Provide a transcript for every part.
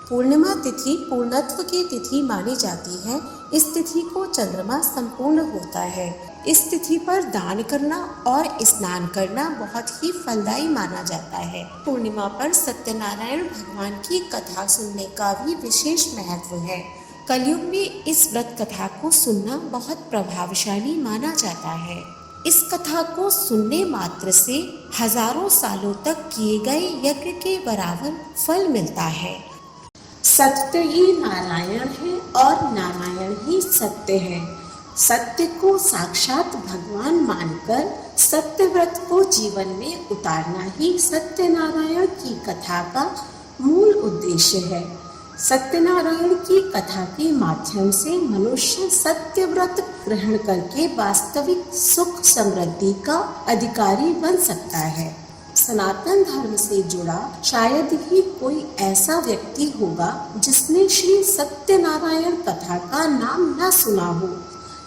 पूर्णिमा तिथि पूर्णत्व की तिथि मानी जाती है। इस तिथि को चंद्रमा संपूर्ण होता है। इस तिथि पर दान करना और स्नान करना बहुत ही फलदायी माना जाता है। पूर्णिमा पर सत्यनारायण भगवान की कथा सुनने का भी विशेष महत्व है। कलयुग में इस व्रत कथा को सुनना बहुत प्रभावशाली माना जाता है। इस कथा को सुनने मात्र से हजारों सालों तक किए गए यज्ञ के बराबर फल मिलता है। सत्य ही नारायण है और नारायण ही सत्य है। सत्य को साक्षात भगवान मानकर सत्य व्रत को जीवन में उतारना ही सत्यनारायण की कथा का मूल उद्देश्य है। सत्यनारायण की कथा के माध्यम से मनुष्य सत्य व्रत ग्रहण करके वास्तविक सुख समृद्धि का अधिकारी बन सकता है। सनातन धर्म से जुड़ा शायद ही कोई ऐसा व्यक्ति होगा जिसने श्री सत्यनारायण कथा का नाम न सुना हो।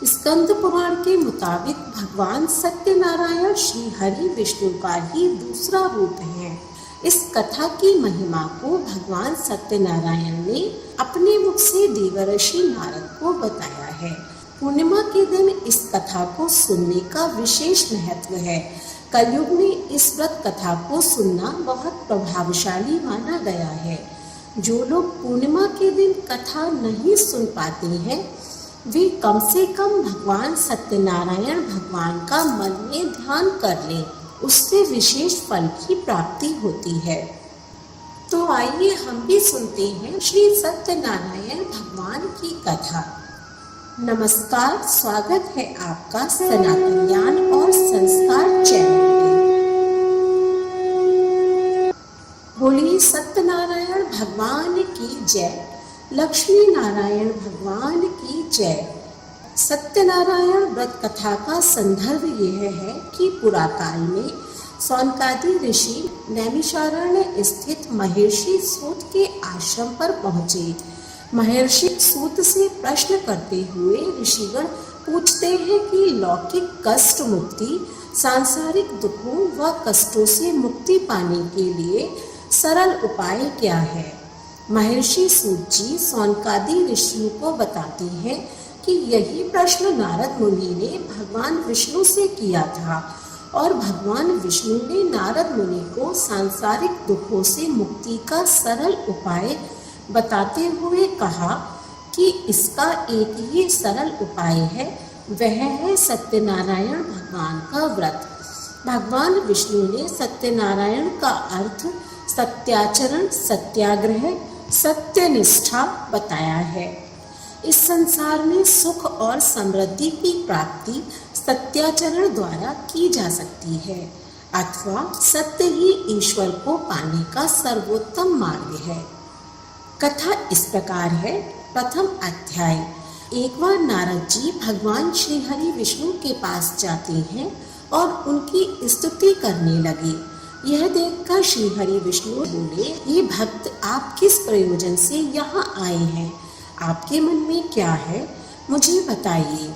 स्कंद पुराण के मुताबिक भगवान सत्यनारायण श्री हरि विष्णु का ही दूसरा रूप है। इस कथा की महिमा को भगवान सत्यनारायण ने अपने मुख से देवर्षि नारद को बताया है। पूर्णिमा के दिन इस कथा को सुनने का विशेष महत्व है। कलयुग में इस व्रत कथा को सुनना बहुत प्रभावशाली माना गया है। जो लोग पूर्णिमा के दिन कथा नहीं सुन पाते हैं, वे कम से कम भगवान सत्यनारायण भगवान का मन में ध्यान कर लें, उससे विशेष फल की प्राप्ति होती है। तो आइए हम भी सुनते हैं श्री सत्यनारायण भगवान की कथा। नमस्कार, स्वागत है आपका सनातन ज्ञान और संस्कार चैनल पे। बोलिए सत्यनारायण भगवान की जय, लक्ष्मी नारायण भगवान की जय। सत्यनारायण व्रत कथा का संदर्भ यह है कि पुराकाल में सौनकादि ऋषि नैमिषारण्य स्थित महर्षि सूत के आश्रम पर पहुँचे। महर्षि सूत से प्रश्न करते हुए ऋषिगण पूछते हैं कि लौकिक कष्ट मुक्ति, सांसारिक दुखों व कष्टों से मुक्ति पाने के लिए सरल उपाय क्या है। महर्षि सूत जी सौनकादि ऋषियों को बताते हैं कि यही प्रश्न नारद मुनि ने भगवान विष्णु से किया था और भगवान विष्णु ने नारद मुनि को सांसारिक दुखों से मुक्ति का सरल उपाय बताते हुए कहा कि इसका एक ही सरल उपाय है, वह है सत्यनारायण भगवान का व्रत। भगवान विष्णु ने सत्यनारायण का अर्थ सत्याचरण, सत्याग्रह, सत्यनिष्ठा बताया है। इस संसार में सुख और समृद्धि की प्राप्ति सत्याचरण द्वारा की जा सकती है अथवा सत्य ही ईश्वर को पाने का सर्वोत्तम मार्ग है। कथा इस प्रकार है। प्रथम अध्याय। एक बार नारद जी भगवान श्री हरि विष्णु के पास जाते हैं और उनकी स्तुति करने लगे। यह देखकर श्री हरि विष्णु बोले, ये भक्त आप किस प्रयोजन से यहाँ आए हैं? आपके मन में क्या है, मुझे बताइए।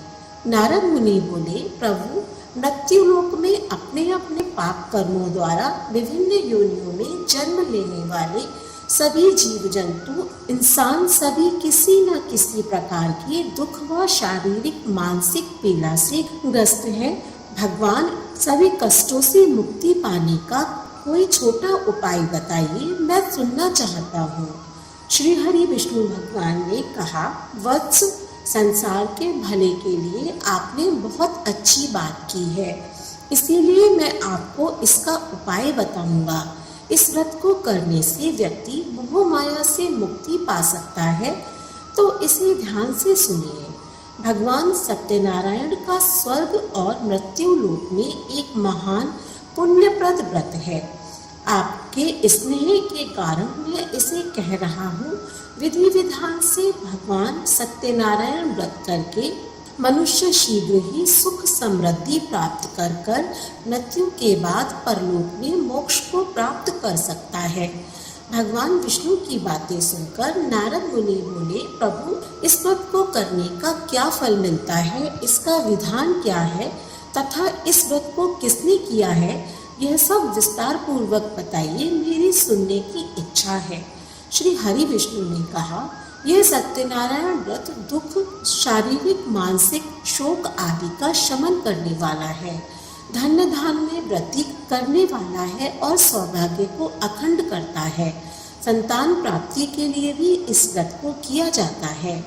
नारद मुनि बोले, प्रभु, मृत्युलोक में अपने अपने पाप कर्मों द्वारा विभिन्न योनियों में जन्म लेने वाले सभी जीव जंतु, इंसान सभी किसी न किसी प्रकार के दुख व शारीरिक मानसिक पीड़ा से ग्रस्त है। भगवान, सभी कष्टों से मुक्ति पाने का कोई छोटा उपाय बताइए, मैं सुनना चाहता हूँ। श्री हरि विष्णु भगवान ने कहा, वत्स, संसार के भले के लिए आपने बहुत अच्छी बात की है, इसीलिए मैं आपको इसका उपाय बताऊंगा। इस व्रत को करने से व्यक्ति मोह माया से मुक्ति पा सकता है, तो इसे ध्यान से सुनिए। भगवान सत्यनारायण का स्वर्ग और मृत्यु लोक में एक महान पुण्यप्रद व्रत है। आपके स्नेह के कारण मैं इसे कह रहा हूँ। विधि विधान से भगवान सत्यनारायण व्रत करके मनुष्य शीघ्र ही सुख समृद्धि प्राप्त कर मृत्यु के बाद परलोक में मोक्ष को प्राप्त कर सकता है। भगवान विष्णु की बातें सुनकर नारद मुनि बोले, प्रभु, इस व्रत को करने का क्या फल मिलता है, इसका विधान क्या है तथा इस व्रत को किसने किया है, यह सब विस्तार पूर्वक बताइए, मेरी सुनने की इच्छा है। श्री हरि विष्णु ने कहा, यह सत्यनारायण व्रत दुख, शारीरिक मानसिक शोक आदि का शमन करने वाला है, धन्य धान में वृद्धि करने वाला है और सौभाग्य को अखंड करता है। संतान प्राप्ति के लिए भी इस व्रत को किया जाता है।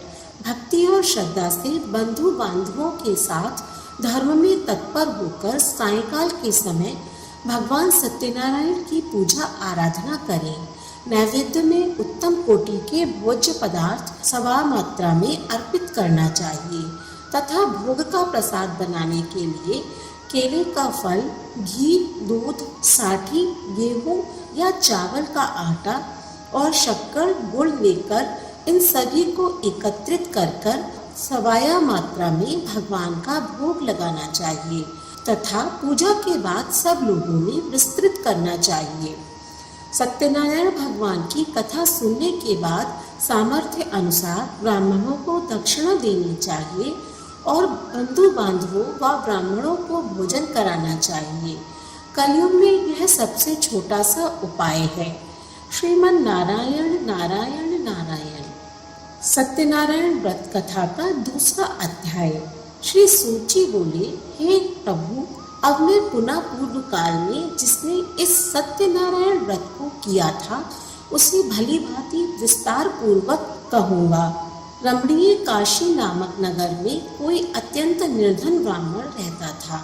भक्ति और श्रद्धा से बंधु बांधवों के साथ धर्म में तत्पर होकर सायंकाल के समय भगवान सत्यनारायण की पूजा आराधना करें। नैवेद्य में उत्तम कोटि के भोज्य पदार्थ सवा मात्रा में अर्पित करना चाहिए तथा भोग का प्रसाद बनाने के लिए केले का फल, घी, दूध, साठी, गेहूं या चावल का आटा और शक्कर, गुड़ लेकर इन सभी को एकत्रित कर सवाया मात्रा में भगवान का भोग लगाना चाहिए तथा पूजा के बाद सब लोगों में विस्तृत करना चाहिए। सत्यनारायण भगवान की कथा सुनने के बाद सामर्थ्य अनुसार ब्राह्मणों को दक्षिणा देनी चाहिए और बंधु बांधवों व ब्राह्मणों को भोजन कराना चाहिए। कलयुग में यह सबसे छोटा सा उपाय है। श्रीमन नारायण नारायण नारायण। सत्यनारायण व्रत कथा का दूसरा अध्याय। श्री सूत जी बोले, हे प्रभु, अब मैं पुनः पूर्व काल में जिसने इस सत्यनारायण व्रत को किया था उसे भली भांति विस्तार पूर्वक कहूँगा। रमणीय काशी नामक नगर में कोई अत्यंत निर्धन ब्राह्मण रहता था।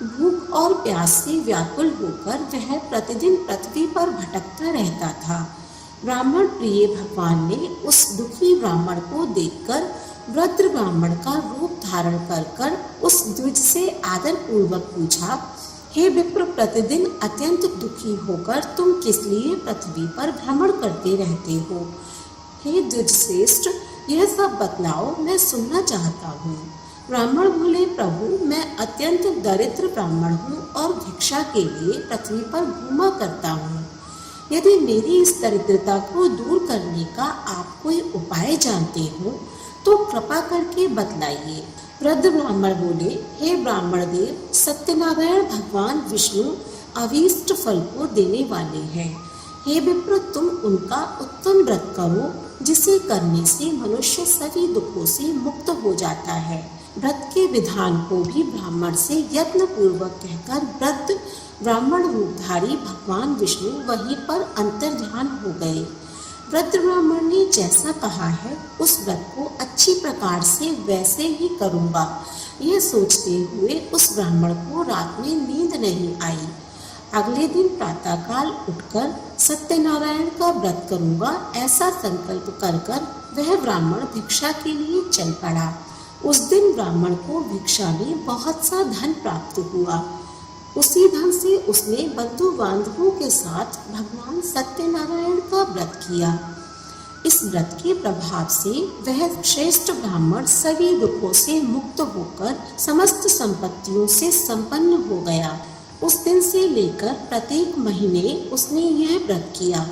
भूख और प्यास से व्याकुल होकर वह प्रतिदिन पृथ्वी पर भटकता रहता था। ब्राह्मण प्रिय भगवान ने उस दुखी ब्राह्मण को देखकर वृद्ध ब्राह्मण का रूप धारण कर उस द्विज से आदर पूर्वक पूछा, हे विप्र, प्रतिदिन अत्यंत दुखी होकर तुम किस लिए पृथ्वी पर भ्रमण करते रहते हो? हे द्विज श्रेष्ठ, यह सब बतलाओ, मैं सुनना चाहता हूँ। ब्राह्मण बोले, प्रभु, मैं अत्यंत दरिद्र ब्राह्मण हूँ और भिक्षा के लिए पृथ्वी पर घूमा करता हूँ। यदि मेरी इस दरिद्रता को दूर करने का आप कोई उपाय जानते हो तो कृपा करके बतलाइए। वृद्ध ब्राह्मण बोले, हे ब्राह्मण देव, सत्यनारायण भगवान विष्णु अभीष्ट फल को देने वाले हैं। हे विप्र, तुम उनका उत्तम व्रत करो जिसे करने से मनुष्य सभी दुखों से मुक्त हो जाता है। व्रत के विधान को भी ब्राह्मण से यत्न पूर्वक कहकर वृद्ध ब्राह्मण रूपधारी भगवान विष्णु वहीं पर अंतर्ध्यान हो गए। वृद्ध ब्राह्मण ने जैसा कहा है उस व्रत को अच्छी प्रकार से वैसे ही करूँगा, यह सोचते हुए उस ब्राह्मण को रात में नींद नहीं आई। अगले दिन प्रातःकाल उठकर सत्यनारायण का व्रत करूँगा ऐसा संकल्प कर वह ब्राह्मण भिक्षा के लिए चल पड़ा। उस दिन ब्राह्मण को भिक्षा में बहुत सा धन प्राप्त हुआ। उसी धन से उसने बंधु बांधवों के साथ भगवान सत्यनारायण का व्रत किया। इस व्रत के प्रभाव से वह श्रेष्ठ ब्राह्मण सभी दुखों से मुक्त होकर समस्त संपत्तियों से संपन्न हो गया। उस दिन से लेकर प्रत्येक महीने उसने यह व्रत किया।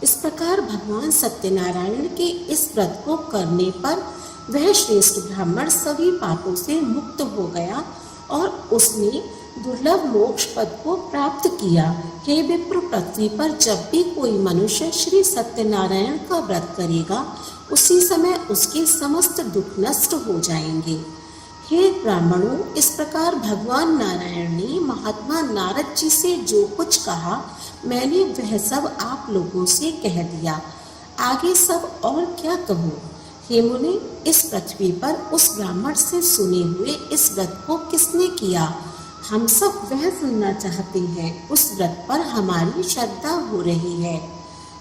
इस प्रकार भगवान सत्यनारायण के इस व्रत को करने पर वह श्रेष्ठ ब्राह्मण सभी पापों से मुक्त हो गया और उसने दुर्लभ मोक्ष पद को प्राप्त किया। हे विप्र, पृथ्वी पर जब भी कोई मनुष्य श्री सत्यनारायण का व्रत करेगा उसी समय उसके समस्त दुख नष्ट हो जाएंगे। हे ब्राह्मणों, इस प्रकार भगवान नारायण ने महात्मा नारद जी से जो कुछ कहा मैंने वह सब आप लोगों से कह दिया। आगे सब और क्या कहूँ? हे मुनि, इस पृथ्वी पर उस ब्राह्मण से सुने हुए इस व्रत को किसने किया? हम सब वह सुनना चाहते हैं। उस व्रत पर हमारी श्रद्धा हो रही है।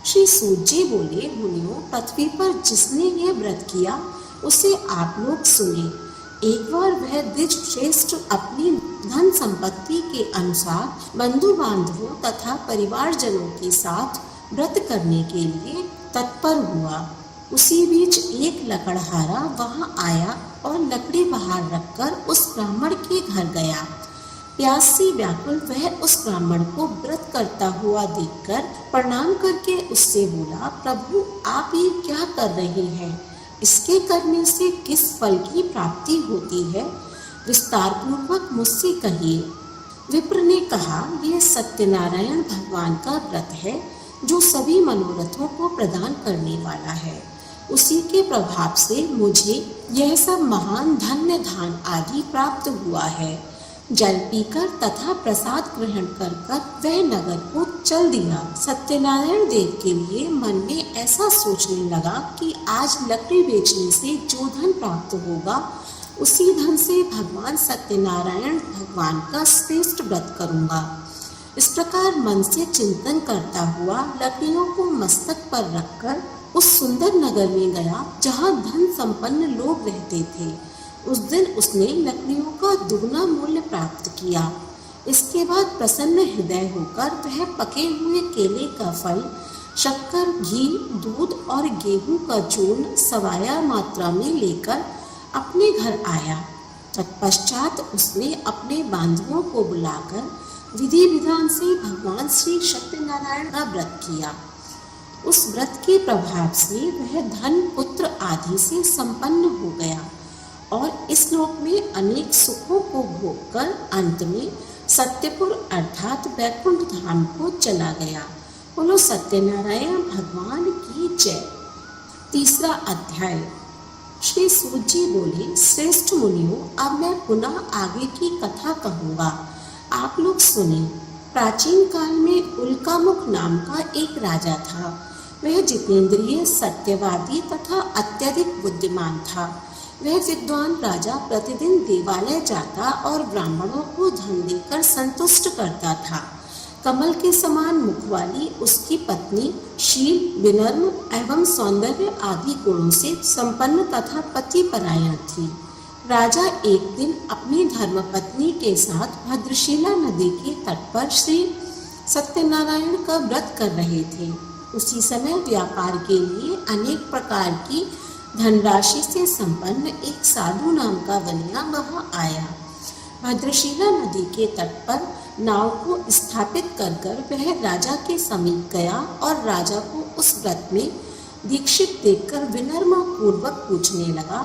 श्री सूत जी बोले, मुनियों, पृथ्वी पर जिसने यह व्रत किया उसे आप लोग सुने। एक बार वह द्विज श्रेष्ठ अपनी धन संपत्ति के अनुसार बंधु बांधवों तथा परिवारजनों के साथ व्रत करने के लिए तत्पर हुआ। उसी बीच एक लकड़हारा वहां आया और लकड़ी बाहर रखकर उस ब्राह्मण के घर गया। प्यास से व्याकुल वह उस ब्राह्मण को व्रत करता हुआ देखकर प्रणाम करके उससे बोला, प्रभु, आप ये क्या कर रहे हैं? इसके करने से किस फल की प्राप्ति होती है? विस्तार पूर्वक मुझसे कहिए। विप्र ने कहा, यह सत्यनारायण भगवान का व्रत है जो सभी मनोरथों को प्रदान करने वाला है। उसी के प्रभाव से मुझे यह सब महान धन्य धान आदि प्राप्त हुआ है। जल पीकर तथा प्रसाद ग्रहण कर वह नगर को चल दिया। सत्यनारायण देव के लिए मन में ऐसा सोचने लगा कि आज लकड़ी बेचने से जो धन प्राप्त होगा उसी धन से भगवान सत्यनारायण भगवान का श्रेष्ठ व्रत करूंगा। इस प्रकार मन से चिंतन करता हुआ लकड़ियों को मस्तक पर रखकर उस सुंदर नगर में गया जहाँ धन संपन्न लोग रहते थे। उस दिन उसने लकड़ियों का दुगना मूल्य प्राप्त किया। इसके बाद प्रसन्न हृदय होकर वह पके हुए केले का फल, शक्कर, घी, दूध और गेहूं का चूर्ण सवाया मात्रा में लेकर अपने घर आया। तत्पश्चात उसने अपने बांधवों को बुलाकर विधि विधान से भगवान श्री सत्यनारायण का व्रत किया। उस व्रत के प्रभाव से वह धन, पुत्र आदि से संपन्न हो गया और इस लोक में अनेक सुखों को भोगकर अंत में सत्यपुर अर्थात वैकुंठ धाम को चला गया। बोलो सत्यनारायण भगवान की जय। तीसरा अध्याय। श्री सूत जी बोले, श्रेष्ठ मुनियों, अब मैं पुनः आगे की कथा कहूँगा, आप लोग सुनिए। प्राचीन काल में उल्कामुख नाम का एक राजा था। वह जितेंद्रिय, सत्यवादी तथा अत्यधिक बुद्धिमान था। वह विद्वान राजा प्रतिदिन देवालय जाता और ब्राह्मणों को धन देकर संतुष्ट करता था। कमल के समान मुख वाली उसकी पत्नी शील, विनम्र एवं सौंदर्य आदि गुणों से संपन्न तथा पतिपरायण थी। राजा एक दिन अपनी धर्मपत्नी के साथ भद्रशिला नदी के तट पर श्री सत्यनारायण का व्रत कर रहे थे। उसी समय व्यापार के लिए अनेक प्रकार की धनराशि से संपन्न एक साधु नाम का वनिया वहां आया। भद्रशिला नदी के तट पर नाव को स्थापित कर वह राजा के समीप गया और राजा को उस व्रत में दीक्षित देखकर विनम्र पूर्वक पूछने लगा,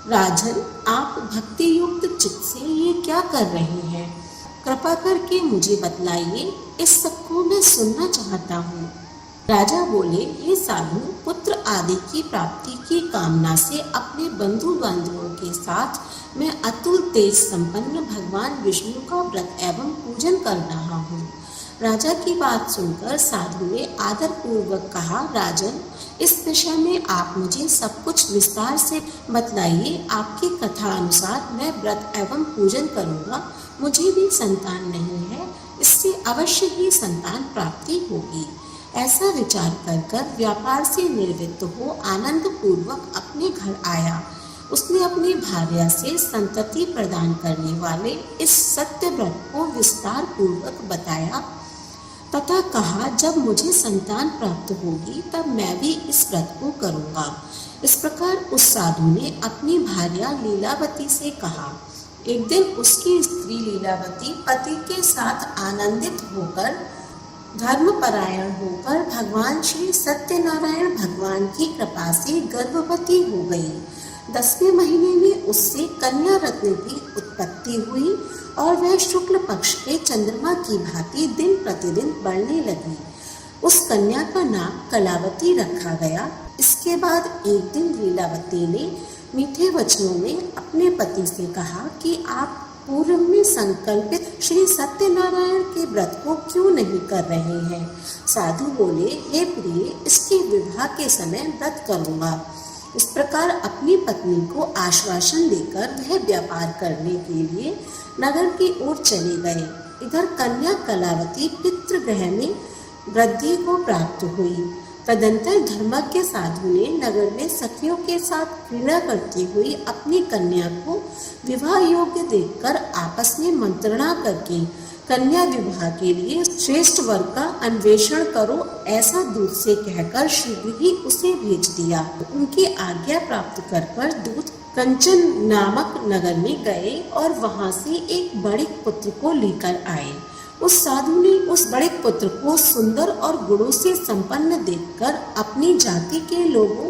राजन, आप भक्ति युक्त चित्त से ये क्या कर रहे हैं? कृपा करके मुझे बतलाइए, इस सबको मैं सुनना चाहता हूँ। राजा बोले, हे साधु, पुत्र आदि की प्राप्ति की कामना से अपने बंधु बांधवों के साथ मैं अतुल तेज संपन्न भगवान विष्णु का व्रत एवं पूजन कर रहा हूँ। राजा की बात सुनकर साधु ने आदर पूर्वक कहा, राजन, इस विषय में आप मुझे सब कुछ विस्तार से बतलाइए। आपकी कथा अनुसार मैं व्रत एवं पूजन करूँगा। मुझे भी संतान नहीं है, इससे अवश्य ही संतान प्राप्ति होगी। ऐसा विचार कर व्यापार से निवृत्त हो आनंद पूर्वक अपने घर आया। उसने अपनी भार्या से संतति प्रदान करने वाले इस सत्य व्रत को विस्तार पूर्वक बताया तथा कहा, जब मुझे संतान प्राप्त होगी तब मैं भी इस व्रत को करूँगा। इस प्रकार उस साधु ने अपनी भार्या लीलावती से कहा। एक दिन उसकी स्त्री लीलावती पति के साथ आनंदित होकर, धर्मपरायण होकर भगवान श्री सत्यनारायण भगवान की कृपा से गर्भवती हो गई। 10वें महीने में उससे कन्या रत्न की उत्पत्ति हुई और वह शुक्ल पक्ष के चंद्रमा की भांति दिन प्रतिदिन बढ़ने लगी। उस कन्या का नाम कलावती रखा गया। इसके बाद एक दिन लीलावती ने मीठे वचनों में अपने पति से कहा कि आप पूर्व में संकल्पित श्री सत्यनारायण के व्रत को क्यों नहीं कर रहे हैं? साधु बोले, हे प्रिय, इसके विवाह के समय व्रत करूँगा। इस प्रकार अपनी पत्नी को आश्वासन देकर वह व्यापार करने के लिए नगर की ओर चले गए। इधर कन्या कलावती पितृगृह में वृद्धि को प्राप्त हुई। तदंतर धर्मज्ञ साधु ने नगर में सखियों के साथ क्रीड़ा करती हुई अपनी कन्या को विवाह योग्य देखकर आपस में मंत्रणा करके कन्या विवाह के लिए श्रेष्ठ वर का अन्वेषण करो, ऐसा दूत से कहकर शीघ्र ही उसे भेज दिया। उनकी आज्ञा प्राप्त कर दूत कंचन नामक नगर में गए और वहां से एक बड़े पुत्र को लेकर आए। उस साधु ने उस बड़े पुत्र को सुंदर और गुणों से संपन्न देखकर अपनी जाति के लोगों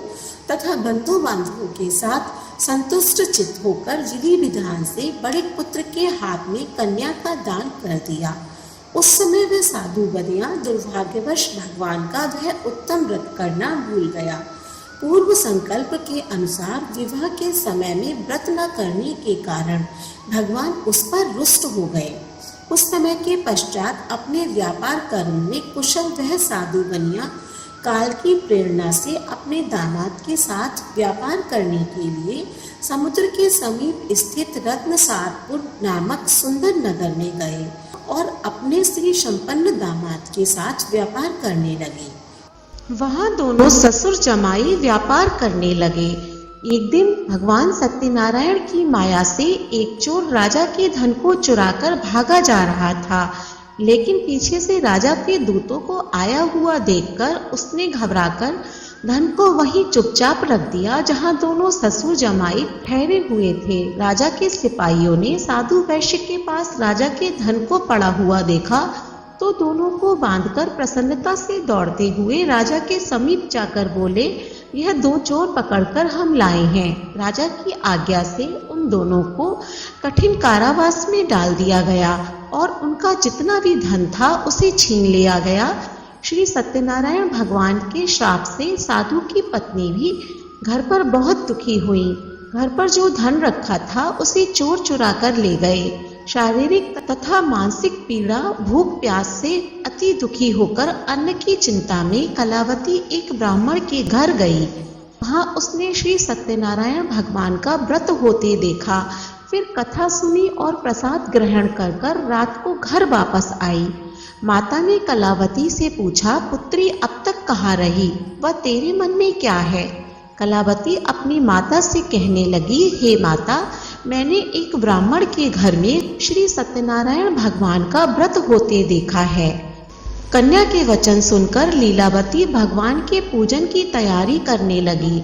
तथा बंधु बांधवों के साथ संतुष्ट चित्त होकर विधि विधान से बड़े पुत्र के हाथ में कन्या का दान कर दिया। उस समय वह साधु बनिया दुर्भाग्यवश भगवान का वह उत्तम व्रत करना भूल गया। पूर्व संकल्प के अनुसार विवाह के समय में व्रत न करने के कारण भगवान उस पर रुष्ट हो गए। उस समय के पश्चात अपने व्यापार कर्म में कुशल वह साधु बनिया काल की प्रेरणा से अपने दामाद के साथ व्यापार करने के लिए समुद्र के समीप स्थित रत्नसारपुर नामक सुंदर नगर में गए और अपने श्री संपन्न दामाद के साथ व्यापार करने लगे। वहाँ दोनों ससुर जमाई व्यापार करने लगे। एक दिन भगवान सत्यनारायण की माया से एक चोर राजा के धन को चुराकर भागा जा रहा था, लेकिन पीछे से राजा के दूतों को आया हुआ देखकर उसने घबराकर धन को वहीं चुपचाप रख दिया जहां दोनों ससुर जमाई ठहरे हुए थे। राजा के सिपाहियों ने साधु वैश्य के पास राजा के धन को पड़ा हुआ देखा तो दोनों को बांधकर प्रसन्नता से दौड़ते हुए राजा के समीप जाकर बोले, यह दो चोर पकड़कर हम लाए हैं। राजा की आज्ञा से उन दोनों को कठिन कारावास में डाल दिया गया और उनका जितना भी धन था उसे छीन लिया गया। श्री सत्यनारायण भगवान के श्राप से साधु की पत्नी भी घर पर बहुत दुखी हुई। घर पर जो धन रखा था उसे चोर चुरा कर ले गए। शारीरिक तथा मानसिक पीड़ा, भूख प्यास से अति दुखी होकर अन्न की चिंता में कलावती एक ब्राह्मण के घर गई। वहाँ उसने श्री सत्यनारायण भगवान का व्रत होते देखा। फिर कथा सुनी और प्रसाद ग्रहण कर रात को घर वापस आई। माता ने कलावती से पूछा, पुत्री अब तक कहाँ रही, वह तेरे मन में क्या है? कलावती अपनी माता से कहने लगी, हे माता, मैंने एक ब्राह्मण के घर में श्री सत्यनारायण भगवान का व्रत होते देखा है। कन्या के वचन सुनकर लीलावती भगवान के पूजन की तैयारी करने लगी।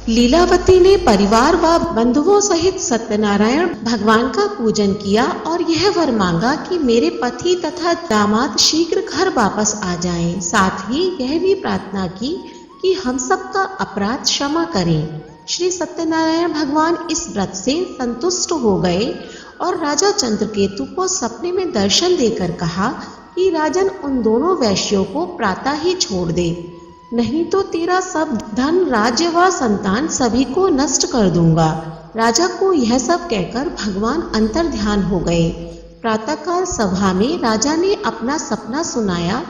लीलावती ने परिवार व बंधुओं सहित सत्यनारायण भगवान का पूजन किया और यह वर मांगा कि मेरे पति तथा दामाद शीघ्र घर वापस आ जाएं। साथ ही यह भी प्रार्थना की कि हम सबका अपराध क्षमा करें। श्री सत्यनारायण भगवान इस व्रत से संतुष्ट हो गए और राजा चंद्रकेतु को सपने में दर्शन देकर कहा कि राजन, उन दोनों वैश्यों को प्रातः ही छोड़ दे, नहीं तो तेरा सब धन, राज्य व संतान सभी को नष्ट कर दूंगा। राजा को यह सब कहकर भगवान अंतर ध्यान हो गए। प्रातःकाल सभा में राजा ने अपना सपना सुनाया।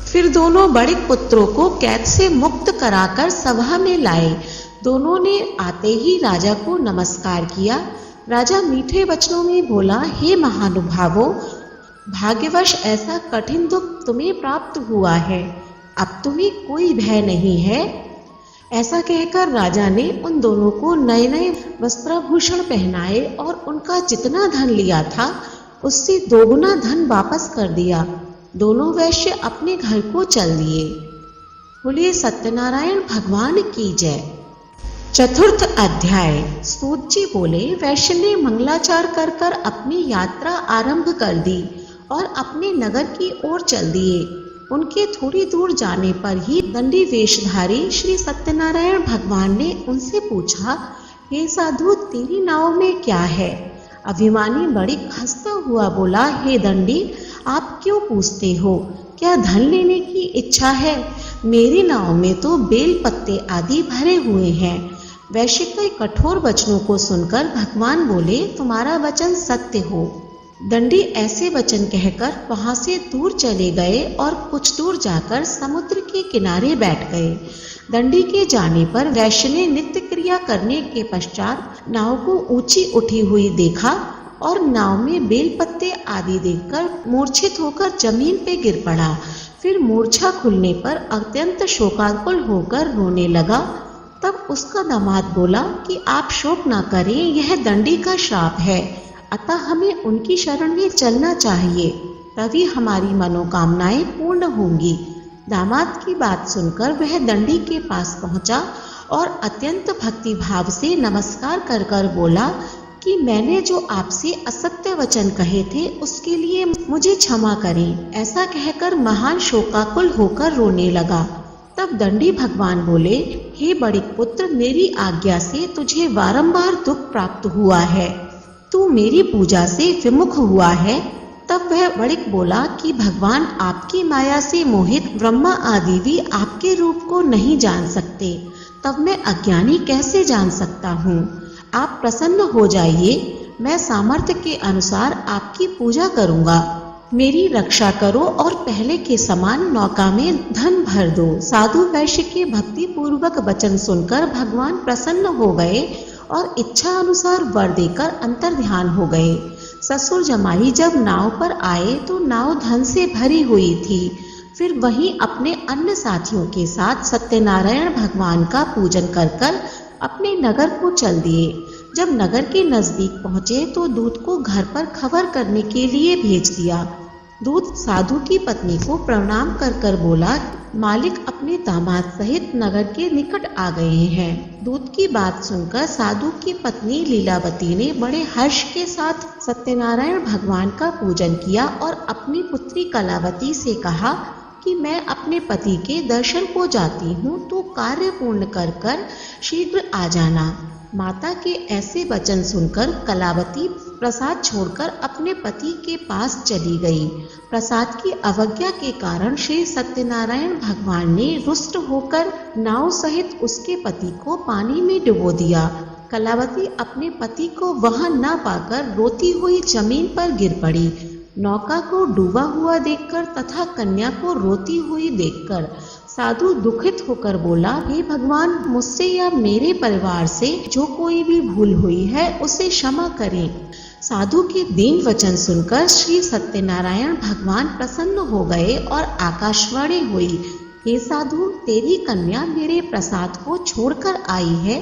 फिर दोनों बड़े पुत्रों को कैद से मुक्त कराकर सभा में लाए। दोनों ने आते ही राजा को नमस्कार किया। राजा मीठे वचनों में बोला, हे महानुभावों, भाग्यवश ऐसा कठिन दुख तुम्हें प्राप्त हुआ है, अब तुम्हें कोई भय नहीं है। ऐसा कहकर राजा ने उन दोनों को नए नए वस्त्राभूषण पहनाए और उनका जितना धन लिया था उससे दोगुना धन वापस कर दिया। दोनों वैश्य अपने घर को चल दिए। बोलिए सत्यनारायण भगवान की जय। चतुर्थ अध्याय। सूत जी बोले, वैश्य ने मंगलाचार कर अपनी यात्रा आरंभ कर दी और अपने नगर की ओर चल दिए। उनके थोड़ी दूर जाने पर ही दंडी वेशधारी श्री सत्यनारायण भगवान ने उनसे पूछा, हे साधु, तेरी नाव में क्या है? अभिमानी बड़ी खस्ता हुआ बोला, हे दंडी, आप क्यों पूछते हो? क्या धन लेने की इच्छा है? मेरी नाव में तो बेल पत्ते आदि भरे हुए हैं। वैश्य के कठोर वचनों को सुनकर भगवान बोले, तुम्हारा वचन सत्य हो। दंडी ऐसे वचन कहकर वहां से दूर चले गए और कुछ दूर जाकर समुद्र के किनारे बैठ गए। दंडी के जाने पर वैश्य ने नित्य क्रिया करने के पश्चात नाव को ऊंची उठी हुई देखा और नाव में बेल पत्ते आदि देखकर मूर्छित होकर जमीन पे गिर पड़ा। फिर मूर्छा खुलने पर अत्यंत शोकाकुल होकर रोने लगा। तब उसका दामाद बोला कि आप शोक न करें, यह दंडी का श्राप है, अतः हमें उनकी शरण में चलना चाहिए, तभी हमारी मनोकामनाएं पूर्ण होंगी। दामाद की बात सुनकर वह दंडी के पास पहुंचा और अत्यंत भक्ति भाव से नमस्कार कर बोला कि मैंने जो आपसे असत्य वचन कहे थे उसके लिए मुझे क्षमा करें। ऐसा कहकर महान शोकाकुल होकर रोने लगा। तब दंडी भगवान बोले, हे बड़े पुत्र, मेरी आज्ञा से तुझे बारंबार दुख प्राप्त हुआ है। तू मेरी पूजा से विमुख हुआ है, तब वह बड़िक बोला कि भगवान आपकी माया से मोहित ब्रह्मा आदि भी आपके रूप को नहीं जान सकते, तब मैं अज्ञानी कैसे जान सकता हूँ। आप प्रसन्न हो जाइए, मैं सामर्थ्य के अनुसार आपकी पूजा करूँगा। मेरी रक्षा करो और पहले के समान नौका में धन भर दो। साधु वैश्य के भक्ति पूर्वक वचन सुनकर भगवान प्रसन्न हो गए और इच्छा अनुसार वर देकर अंतर्ध्यान हो गए। ससुर जमाई जब नाव पर आए तो नाव धन से भरी हुई थी। फिर वहीं अपने अन्य साथियों के साथ सत्यनारायण भगवान का पूजन कर अपने नगर को चल दिए। जब नगर के नजदीक पहुंचे तो दूत को घर पर खबर करने के लिए भेज दिया। दूत साधु की पत्नी को प्रणाम कर बोला, मालिक अपने दामाद सहित नगर के निकट आ गए हैं। दूत की बात सुनकर साधु की पत्नी लीलावती ने बड़े हर्ष के साथ सत्यनारायण भगवान का पूजन किया और अपनी पुत्री कलावती से कहा कि मैं अपने पति के दर्शन को जाती हूँ, तो कार्य पूर्ण कर शीघ्र आ जाना। माता के ऐसे वचन सुनकर कलावती प्रसाद छोड़कर अपने पति के पास चली गई। प्रसाद की अवज्ञा के कारण श्री सत्यनारायण भगवान ने रुष्ट होकर नाव सहित उसके पति को पानी में डुबो दिया। कलावती अपने पति को वहां न पाकर रोती हुई जमीन पर गिर पड़ी। नौका को डूबा हुआ देखकर तथा कन्या को रोती हुई देखकर साधु दुखित होकर बोला, हे भगवान, मुझसे या मेरे परिवार से जो कोई भी भूल हुई है उसे क्षमा करें। साधु के दीन वचन सुनकर श्री सत्यनारायण भगवान प्रसन्न हो गए और आकाशवाणी हुई, हे साधु, तेरी कन्या मेरे प्रसाद को छोड़कर आई है,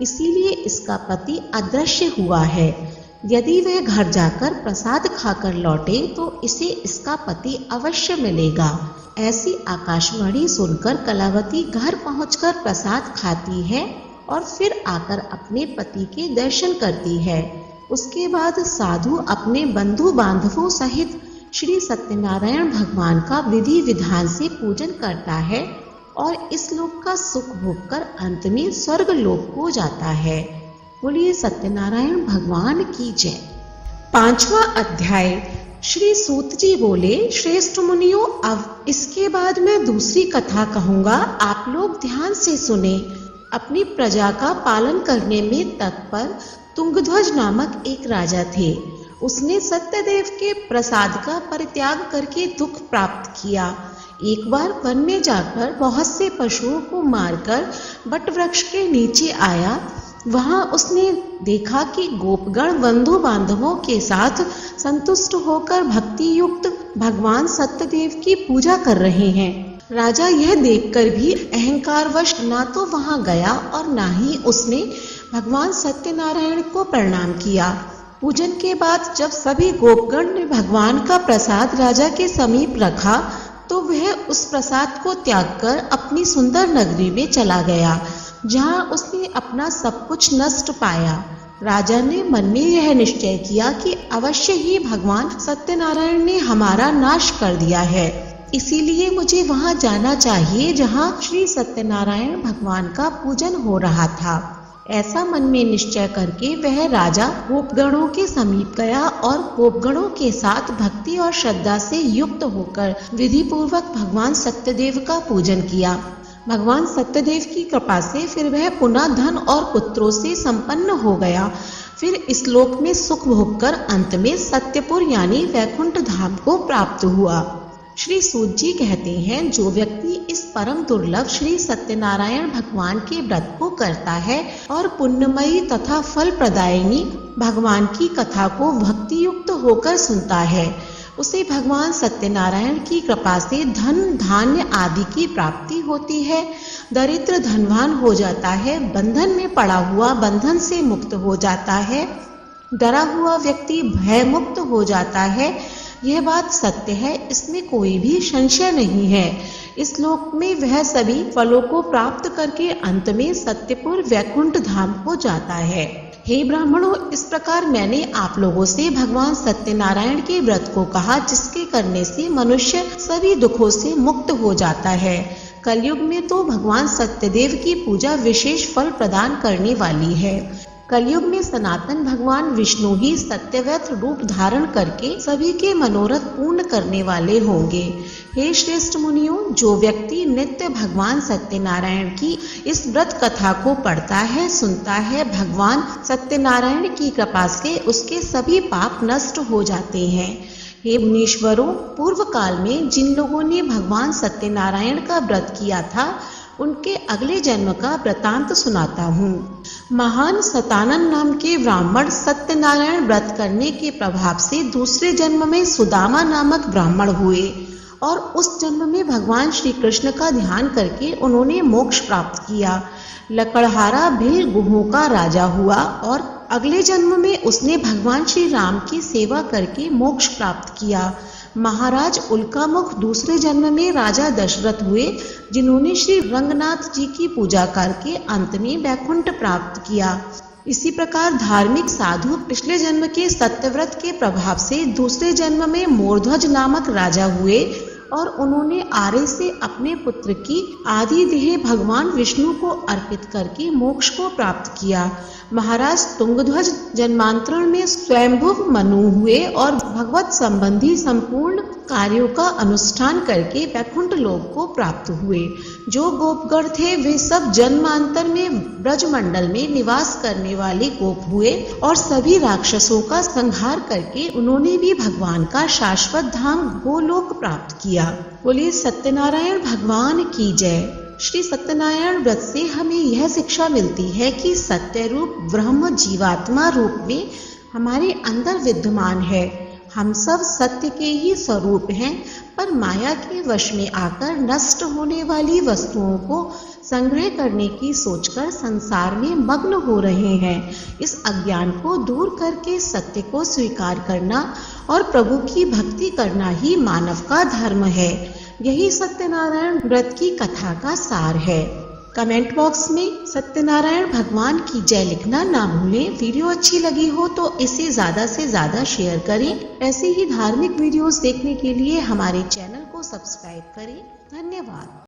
इसीलिए इसका पति अदृश्य हुआ है। यदि वह घर जाकर प्रसाद खाकर लौटे तो इसे इसका पति अवश्य मिलेगा। ऐसी आकाशवाणी सुनकर कलावती घर पहुंचकर प्रसाद खाती है और फिर आकर अपने पति के दर्शन करती है। उसके बाद साधु अपने बंधु बांधवों सहित श्री सत्यनारायण भगवान का विधि विधान से पूजन करता है और इस लोक का सुख भोगकर अंत में स्वर्ग लोक को जाता है। बोलिए सत्यनारायण भगवान की जय। 5वां अध्याय। श्री सूत जी बोले, श्रेष्ठ मुनियों, अब इसके बाद मैं दूसरी कथा कहूँगा, आप लोग ध्यान से सुने। अपनी प्रजा का पालन करने में तत्पर तुंगध्वज नामक एक राजा थे। उसने सत्यदेव के प्रसाद का परित्याग करके दुख प्राप्त किया। एक बार वन में जाकर बहुत से पशुओं को मारकर बट वृक्ष के नीचे आया। वहां उसने देखा कि गोपगण बंधु बांधवों के साथ संतुष्ट होकर भक्ति युक्त भगवान सत्यदेव की पूजा कर रहे हैं। राजा यह देखकर भी अहंकारवश ना तो वहां गया और ना ही उसने भगवान सत्यनारायण को प्रणाम किया। पूजन के बाद जब सभी गोपगण ने भगवान का प्रसाद राजा के समीप रखा तो वह उस प्रसाद को त्याग कर अपनी सुंदर नगरी में चला गया, जहां उसने अपना सब कुछ नष्ट पाया। राजा ने मन में यह निश्चय किया कि अवश्य ही भगवान सत्यनारायण ने हमारा नाश कर दिया है, इसीलिए मुझे वहां जाना चाहिए जहां श्री सत्यनारायण भगवान का पूजन हो रहा था। ऐसा मन में निश्चय करके वह राजा गोपगणों के समीप गया और गोपगणों के साथ भक्ति और श्रद्धा से युक्त होकर विधि पूर्वक भगवान सत्यदेव का पूजन किया। भगवान सत्यदेव की कृपा से फिर वह पुनः धन और पुत्रों से संपन्न हो गया। फिर इस लोक में सुख भोगकर अंत में सत्यपुर यानी वैकुंठ धाम को प्राप्त हुआ। श्री सूत जी कहते हैं, जो व्यक्ति इस परम दुर्लभ श्री सत्यनारायण भगवान के व्रत को करता है और पुण्यमयी तथा फल प्रदायिनी भगवान की कथा को भक्ति युक्त होकर सुनता है, उसे भगवान सत्यनारायण की कृपा से धन धान्य आदि की प्राप्ति होती है। दरिद्र धनवान हो जाता है, बंधन में पड़ा हुआ बंधन से मुक्त हो जाता है, डरा हुआ व्यक्ति भय मुक्त हो जाता है। यह बात सत्य है, इसमें कोई भी संशय नहीं है। इस लोक में वह सभी फलों को प्राप्त करके अंत में सत्यपुर वैकुंठ धाम को जाता है। हे ब्राह्मणों, इस प्रकार मैंने आप लोगों से भगवान सत्यनारायण के व्रत को कहा, जिसके करने से मनुष्य सभी दुखों से मुक्त हो जाता है। कलयुग में तो भगवान सत्यदेव की पूजा विशेष फल प्रदान करने वाली है। कलयुग में सनातन भगवान विष्णु ही सत्यव्रत रूप धारण करके सभी के मनोरथ पूर्ण करने वाले होंगे। हे श्रेष्ठ मुनियों, जो व्यक्ति नित्य भगवान सत्यनारायण की इस व्रत कथा को पढ़ता है, सुनता है, भगवान सत्यनारायण की कृपा से उसके सभी पाप नष्ट हो जाते हैं। हे मुनीश्वरों, पूर्व काल में जिन लोगों ने भगवान सत्यनारायण का व्रत किया था, उनके अगले जन्म का वृतांत सुनाता हूँ। महान सतानन नाम के ब्राह्मण सत्यनारायण व्रत करने के प्रभाव से दूसरे जन्म में सुदामा नामक ब्राह्मण हुए और उस जन्म में भगवान श्री कृष्ण का ध्यान करके उन्होंने मोक्ष प्राप्त किया। लकड़हारा भिल गुहों का राजा हुआ और अगले जन्म में उसने भगवान श्री राम की सेवा करके मोक्ष प्राप्त किया। महाराज उल्कामुख दूसरे जन्म में राजा दशरथ हुए, जिन्होंने श्री रंगनाथ जी की पूजा करके अंत में वैकुंठ प्राप्त किया। इसी प्रकार धार्मिक साधु पिछले जन्म के सत्यव्रत के प्रभाव से दूसरे जन्म में मोरध्वज नामक राजा हुए और उन्होंने आर्य से अपने पुत्र की आदि देह भगवान विष्णु को अर्पित करके मोक्ष को प्राप्त किया। महाराज तुंगध्वज जन्मांतरण में स्वयंभुव मनु हुए और भगवत संबंधी संपूर्ण कार्यों का अनुष्ठान करके वैकुंठ लोक को प्राप्त हुए। जो गोपगण थे वे सब जन्मांतर में ब्रजमंडल में निवास करने वाले गोप हुए और सभी राक्षसों का संहार करके उन्होंने भी भगवान का शाश्वत धाम गोलोक प्राप्त किया। बोलिए सत्यनारायण भगवान की जय। श्री सत्यनारायण व्रत से हमें यह शिक्षा मिलती है कि सत्य रूप ब्रह्म जीवात्मा रूप में हमारे अंदर विद्यमान है। हम सब सत्य के ही स्वरूप हैं, पर माया के वश में आकर नष्ट होने वाली वस्तुओं को संग्रह करने की सोचकर संसार में मग्न हो रहे हैं। इस अज्ञान को दूर करके सत्य को स्वीकार करना और प्रभु की भक्ति करना ही मानव का धर्म है। यही सत्यनारायण व्रत की कथा का सार है। कमेंट बॉक्स में सत्यनारायण भगवान की जय लिखना ना भूलें। वीडियो अच्छी लगी हो तो इसे ज़्यादा से ज़्यादा शेयर करें। ऐसे ही धार्मिक वीडियोस देखने के लिए हमारे चैनल को सब्सक्राइब करें। धन्यवाद।